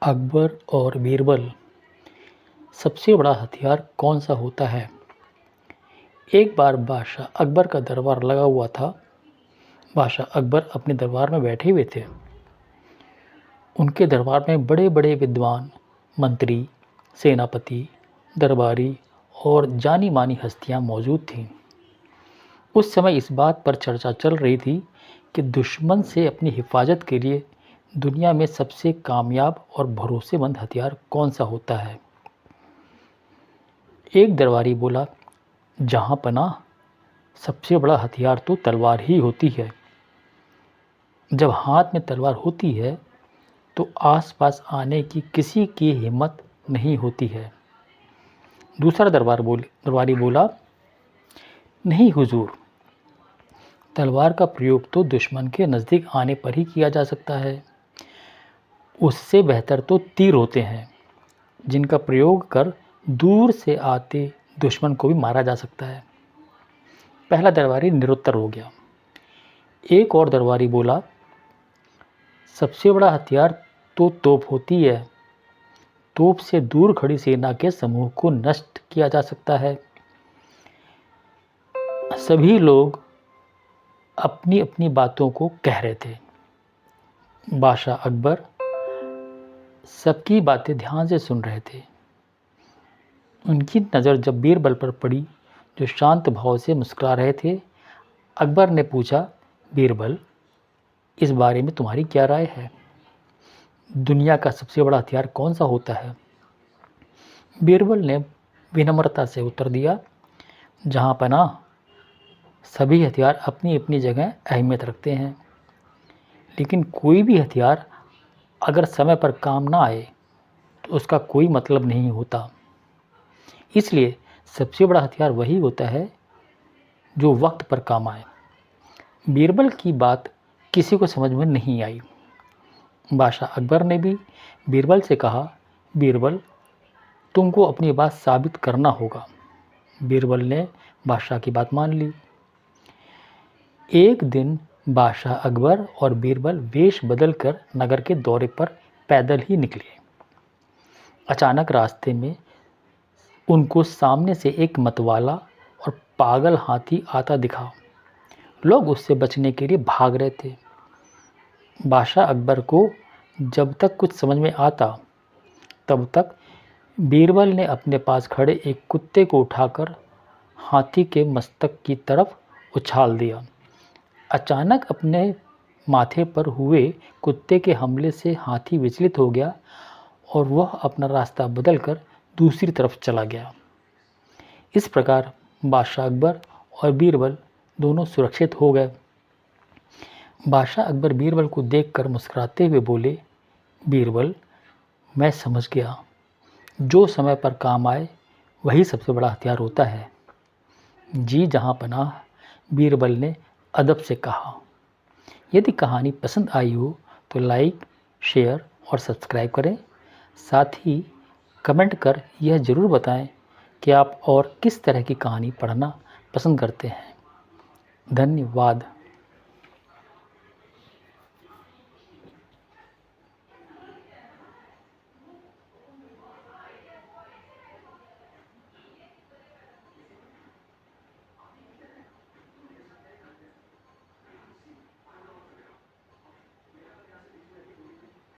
अकबर और बीरबल, सबसे बड़ा हथियार कौन सा होता है? एक बार बादशाह अकबर का दरबार लगा हुआ था। बादशाह अकबर अपने दरबार में बैठे हुए थे। उनके दरबार में बड़े बड़े विद्वान, मंत्री, सेनापति, दरबारी और जानी मानी हस्तियां मौजूद थीं। उस समय इस बात पर चर्चा चल रही थी कि दुश्मन से अपनी हिफाजत के लिए दुनिया में सबसे कामयाब और भरोसेमंद हथियार कौन सा होता है। एक दरबारी बोला, जहां पनाह, सबसे बड़ा हथियार तो तलवार ही होती है। जब हाथ में तलवार होती है तो आसपास आने की किसी की हिम्मत नहीं होती है। दूसरा दरबारी बोला, नहीं हुजूर, तलवार का प्रयोग तो दुश्मन के नज़दीक आने पर ही किया जा सकता है। उससे बेहतर तो तीर होते हैं, जिनका प्रयोग कर दूर से आते दुश्मन को भी मारा जा सकता है। पहला दरबारी निरुत्तर हो गया। एक और दरबारी बोला, सबसे बड़ा हथियार तो तोप होती है। तोप से दूर खड़ी सेना के समूह को नष्ट किया जा सकता है। सभी लोग अपनी अपनी बातों को कह रहे थे। बादशाह अकबर सबकी बातें ध्यान से सुन रहे थे। उनकी नज़र जब बीरबल पर पड़ी, जो शांत भाव से मुस्कुरा रहे थे। अकबर ने पूछा, बीरबल, इस बारे में तुम्हारी क्या राय है? दुनिया का सबसे बड़ा हथियार कौन सा होता है? बीरबल ने विनम्रता से उत्तर दिया, जहां पनाह, सभी हथियार अपनी अपनी जगह अहमियत रखते हैं, लेकिन कोई भी हथियार अगर समय पर काम ना आए तो उसका कोई मतलब नहीं होता। इसलिए सबसे बड़ा हथियार वही होता है जो वक्त पर काम आए। बीरबल की बात किसी को समझ में नहीं आई। बादशाह अकबर ने भी बीरबल से कहा, बीरबल, तुमको अपनी बात साबित करना होगा। बीरबल ने बादशाह की बात मान ली। एक दिन बादशाह अकबर और बीरबल वेश बदलकर नगर के दौरे पर पैदल ही निकले। अचानक रास्ते में उनको सामने से एक मतवाला और पागल हाथी आता दिखा। लोग उससे बचने के लिए भाग रहे थे। बादशाह अकबर को जब तक कुछ समझ में आता, तब तक बीरबल ने अपने पास खड़े एक कुत्ते को उठाकर हाथी के मस्तक की तरफ उछाल दिया। अचानक अपने माथे पर हुए कुत्ते के हमले से हाथी विचलित हो गया और वह अपना रास्ता बदलकर दूसरी तरफ चला गया। इस प्रकार बादशाह अकबर और बीरबल दोनों सुरक्षित हो गए। बादशाह अकबर बीरबल को देखकर मुस्कुराते हुए बोले, बीरबल, मैं समझ गया, जो समय पर काम आए वही सबसे बड़ा हथियार होता है। जी जहां पनाह, बीरबल ने अदब से कहा। यदि कहानी पसंद आई हो तो लाइक, शेयर और सब्सक्राइब करें। साथ ही कमेंट कर यह ज़रूर बताएं कि आप और किस तरह की कहानी पढ़ना पसंद करते हैं। धन्यवाद।